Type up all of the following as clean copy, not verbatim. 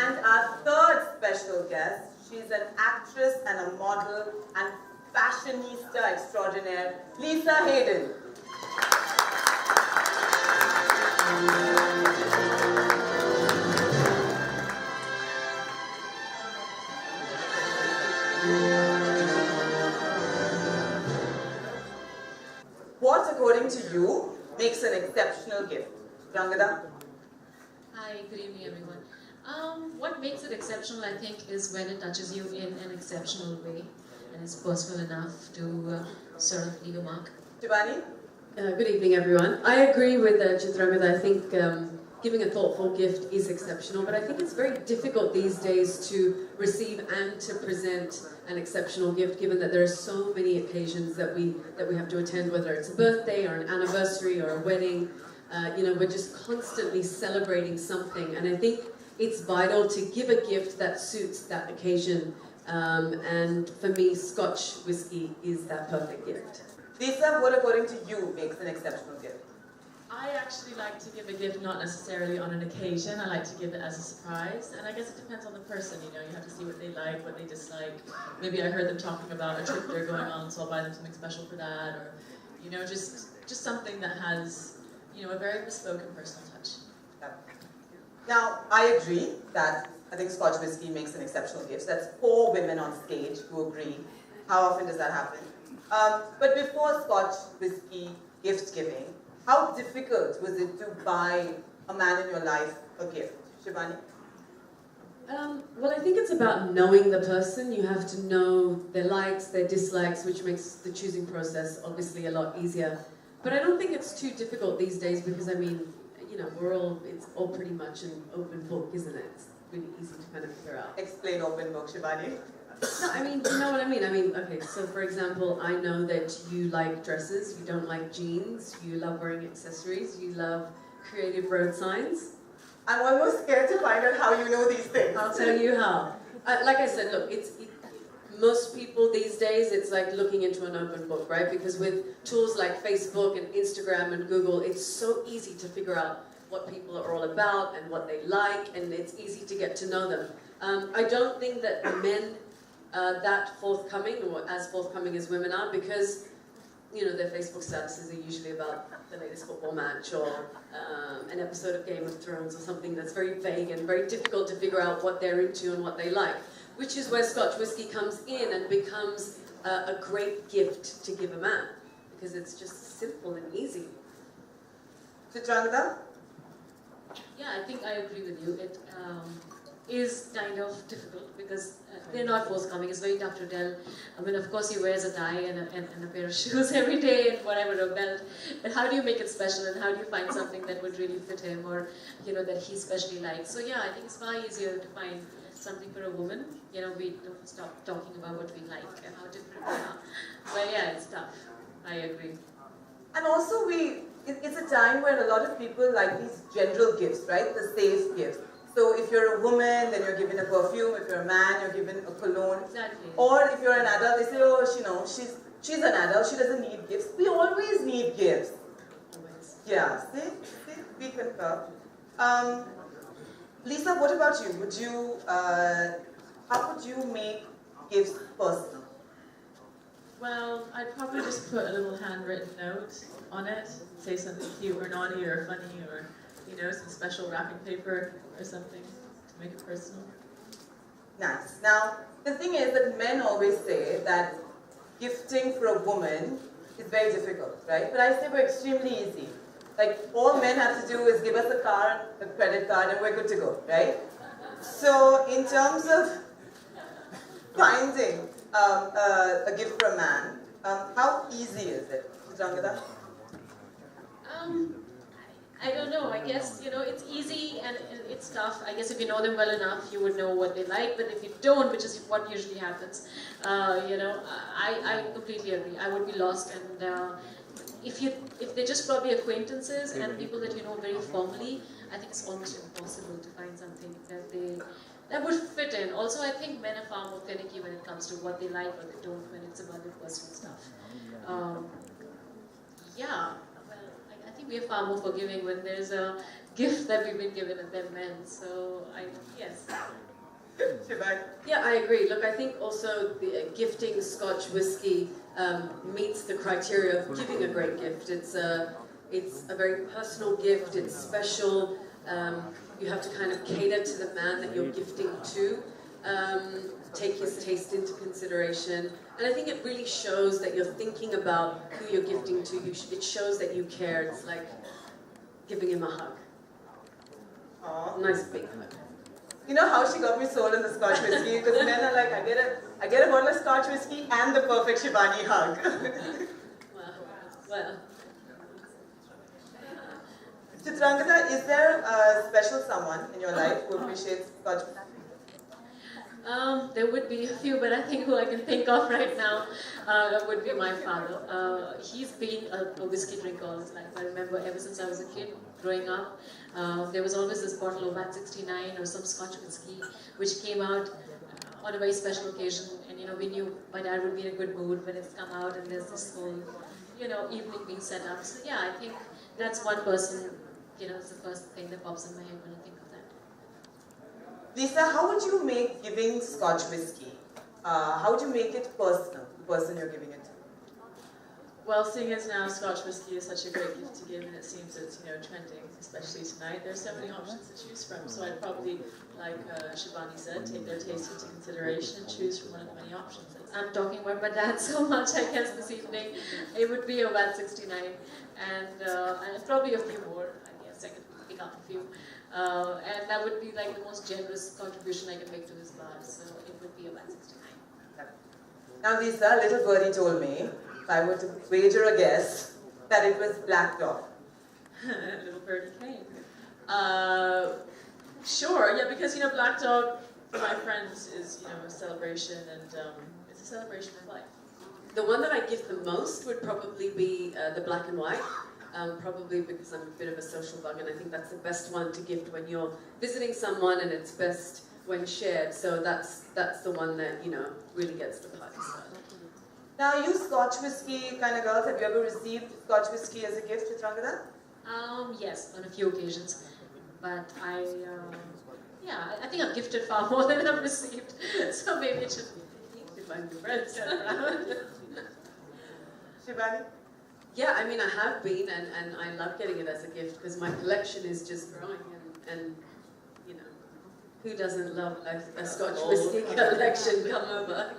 And our third special guest, she's an actress and a model and fashionista extraordinaire, Lisa Hayden. What, according to you, makes an exceptional gift? Rangada? Hi, good evening everyone. What makes it exceptional, I think, is when it touches you in an exceptional way and is personal enough to sort of leave a mark. Shivani? Good evening everyone. I agree with Chitrangada. I think giving a thoughtful gift is exceptional, but I think it's very difficult these days to receive and to present an exceptional gift, given that there are so many occasions that we have to attend, whether it's a birthday or an anniversary or a wedding. We're just constantly celebrating something, and I think it's vital to give a gift that suits that occasion. And for me, Scotch whiskey is that perfect gift. Lisa, what according to you makes an exceptional gift? I actually like to give a gift not necessarily on an occasion. I like to give it as a surprise, and I guess it depends on the person. You have to see what they like, what they dislike. Maybe I heard them talking about a trip they're going on, so I'll buy them something special for that, or just something that has a very bespoke and personal touch. Yeah. Now, I agree that I think Scotch whiskey makes an exceptional gift. That's 4 women on stage who agree. How often does that happen? But before Scotch whiskey gift giving, how difficult was it to buy a man in your life a gift? Shivani? Well, I think it's about knowing the person. You have to know their likes, their dislikes, which makes the choosing process obviously a lot easier. But I don't think it's too difficult these days because, it's all pretty much an open book, isn't it? It's really easy to kind of figure out. Explain open book, Shivani. No, you know what I mean? Okay, so for example, I know that you like dresses, you don't like jeans, you love wearing accessories, you love creative road signs. I'm almost scared to find out how you know these things. I'll tell you how. Like I said, look, most people these days, it's like looking into an open book, right? Because with tools like Facebook and Instagram and Google, it's so easy to figure out what people are all about and what they like, and it's easy to get to know them. I don't think that men that forthcoming, or as forthcoming as women are, because their Facebook statuses are usually about the latest football match or an episode of Game of Thrones or something that's very vague and very difficult to figure out what they're into and what they like, which is where Scotch whiskey comes in and becomes a great gift to give a man, because it's just simple and easy. Chitrangada? Yeah, I think I agree with you. It is kind of difficult because they're not forthcoming. It's very tough to tell. Of course, he wears a tie and a pair of shoes every day and whatever, a belt. But how do you make it special, and how do you find something that would really fit him, or that he especially likes? So yeah, I think it's far easier to find something for a woman. We don't stop talking about what we like and how different we are. But yeah, it's tough. I agree. And also, it's a time when a lot of people like these general gifts, right? The safe gifts. So if you're a woman, then you're given a perfume. If you're a man, you're given a cologne. Exactly. Or if you're an adult, they say, oh, she's an adult, she doesn't need gifts. We always need gifts. Always. Yeah, see, we concur. Lisa, what about you? How would you make gifts personal? Well, I'd probably just put a little handwritten note on it, say something cute or naughty or funny, or some special wrapping paper or something to make it personal. Nice. Now, the thing is that men always say that gifting for a woman is very difficult, right? But I say we're extremely easy. Like, all men have to do is give us a card, a credit card, and we're good to go, right? So, in terms of finding a gift for a man, how easy is it, Chitrangada? I don't know. I guess, it's easy and it's tough. I guess if you know them well enough, you would know what they like. But if you don't, which is what usually happens, I completely agree. I would be lost. And if they're just probably acquaintances and people that you know very formally, I think it's almost impossible to find something that would fit in. Also, I think men are far more finicky when it comes to what they like or they don't when it's about their personal stuff. Yeah. I think we are far more forgiving when there's a gift that we've been given and then men. So yes. Yeah, I agree. Look, I think also the, gifting Scotch whiskey meets the criteria of giving a great gift. It's a very personal gift. It's special. You have to kind of cater to the man that you're gifting to. Take his taste into consideration, and I think it really shows that you're thinking about who you're gifting to. It shows that you care. It's like giving him a hug. Aww. Nice big hug. You know how she got me sold on the Scotch whiskey? Because men are like, I get a bottle of Scotch whiskey and the perfect Shivani hug. Well. Chitrangada, is there a special someone in your life who appreciates Scotch whiskey? There would be a few, but I think who I can think of right now would be my father. He's been a whiskey drinker all his life. I remember ever since I was a kid, growing up, there was always this bottle of VAT 69 or some Scotch whiskey, which came out on a very special occasion. And we knew my dad would be in a good mood when it's come out, and there's this whole, evening being set up. So yeah, I think that's one person. It's the first thing that pops in my head when I think of that. Lisa, how would you make giving Scotch whiskey? How would you make it personal, the person you're giving it to? Well, seeing as now Scotch whiskey is such a great gift to give, and it seems it's trending, especially tonight. There's so many options to choose from. So I'd probably, like Shivani said, take their taste into consideration and choose from one of the many options. I'm talking about my dad so much, I guess, this evening. It would be a VAT 69, and probably a few more. I guess I could pick up a few. And that would be like the most generous contribution I can make to his bar. So it would be a VAT 69. Now, Lisa, little birdie told me, if I were to wager a guess, that it was Black Dog. Little birdie came. Sure, yeah, because Black Dog, for my friends, is a celebration, and it's a celebration of life. The one that I give the most would probably be the black and white. Probably because I'm a bit of a social bug, and I think that's the best one to gift when you're visiting someone, and it's best when shared. So that's the one that really gets the party started. Now, you Scotch whiskey kind of girls, have you ever received Scotch whiskey as a gift, Chitrangada? Yes, on a few occasions, but I think I've gifted far more than I've received. So maybe it should be if I'm your friends around. Shivani? Yeah, I mean, I have been, and I love getting it as a gift because my collection is just growing, and who doesn't love a Scotch whiskey collection? Come over.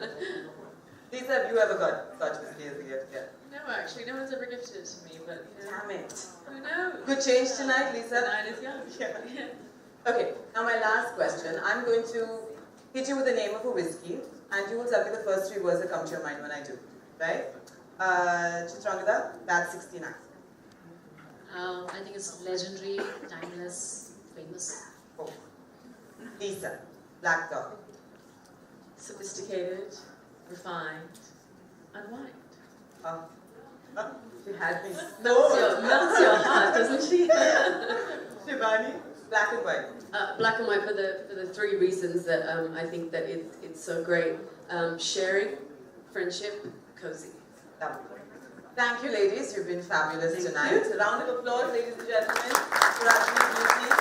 Lisa, have you ever got Scotch whiskey as a gift yet? No, actually, no one's ever gifted it to me, but Damn it. Who knows? Good change tonight, Lisa. Tonight is young. Yeah. Okay, now my last question. I'm going to hit you with the name of a whiskey, and you will tell me the first three words that come to your mind when I do, right? Chitrangada, VAT 69. I think it's legendary, timeless, famous. Oh. Lisa, Black Dog. Sophisticated, refined, unwind. She had me Melts your heart, doesn't she? Shivani, Black and White. Black and white for the three reasons that I think that it's so great. Sharing, friendship, cozy. Thank you, ladies. You've been fabulous tonight. A round of applause, ladies and gentlemen, for Rajni's beauty.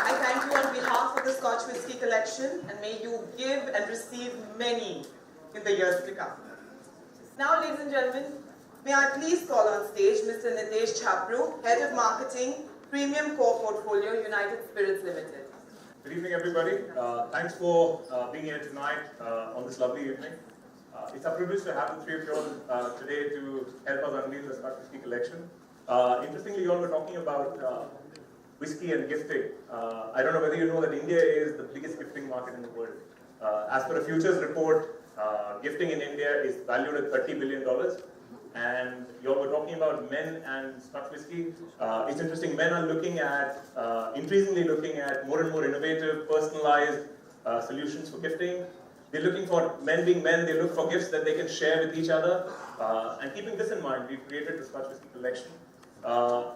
I thank you on behalf of the Scotch Whisky Collection, and may you give and receive many in the years to come. Now, ladies and gentlemen, may I please call on stage Mr. Nitesh Chapru, Head of Marketing, Premium Core Portfolio, United Spirits Limited. Good evening, everybody. Thanks for being here tonight on this lovely evening. It's a privilege to have the three of you all today to help us unveil the Scotch Whisky Collection. Interestingly, you all were talking about whiskey and gifting. I don't know whether you know that India is the biggest gifting market in the world. As per a futures report, gifting in India is valued at $30 billion. And you all were talking about men and Scotch whisky. It's interesting, men are looking at, increasingly looking at more and more innovative, personalized solutions for gifting. They're looking for, men being men, they look for gifts that they can share with each other. And keeping this in mind, we've created the Scotch Whisky Collection.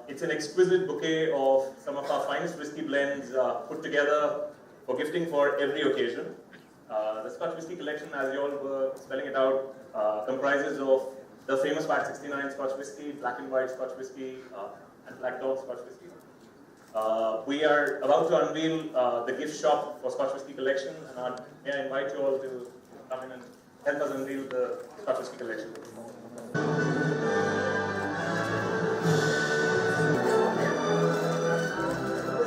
It's an exquisite bouquet of some of our finest whisky blends put together for gifting for every occasion. The Scotch Whisky Collection, as you all were spelling it out, comprises of the famous VAT 69 Scotch Whisky, Black and White Scotch Whisky, and Black Dog Scotch Whisky. We are about to unveil the gift shop for Scotch Whisky Collection, and may I invite you all to come in and help us unveil the Scotch Whisky Collection.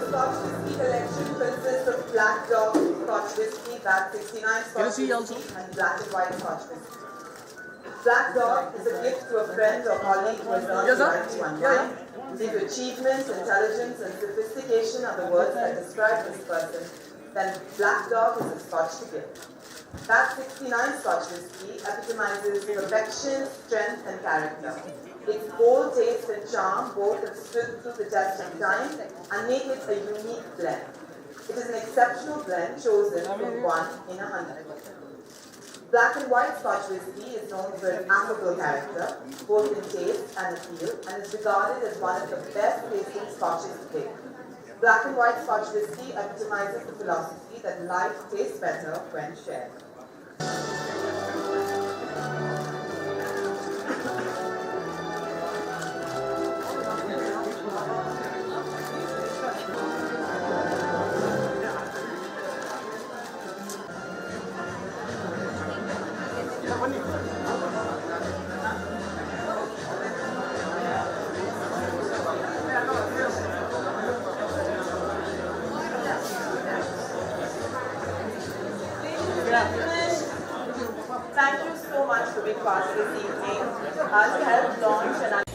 Scotch Whisky Collection consists of Black Dog Scotch Whisky, that's 69 Scotch Whisky, and Black and White Scotch Whisky. Black Dog is a gift to a friend or colleague who has earned the right to unwind. If achievement, intelligence, and sophistication are the words that describe this person, then Black Dog is a Scotch to give. That 69 Scotch Whisky epitomizes perfection, strength, and character. Its bold taste and charm both have stood through the test of time and make it a unique blend. It is an exceptional blend chosen from 1 in 100. Black and White Scotch Whisky is known for its affable character, both in taste and appeal, and is regarded as one of the best tasting Scotches today. Black and White Scotch Whisky epitomizes the philosophy that life tastes better when shared. Thank you so much for being part of this evening to help launch and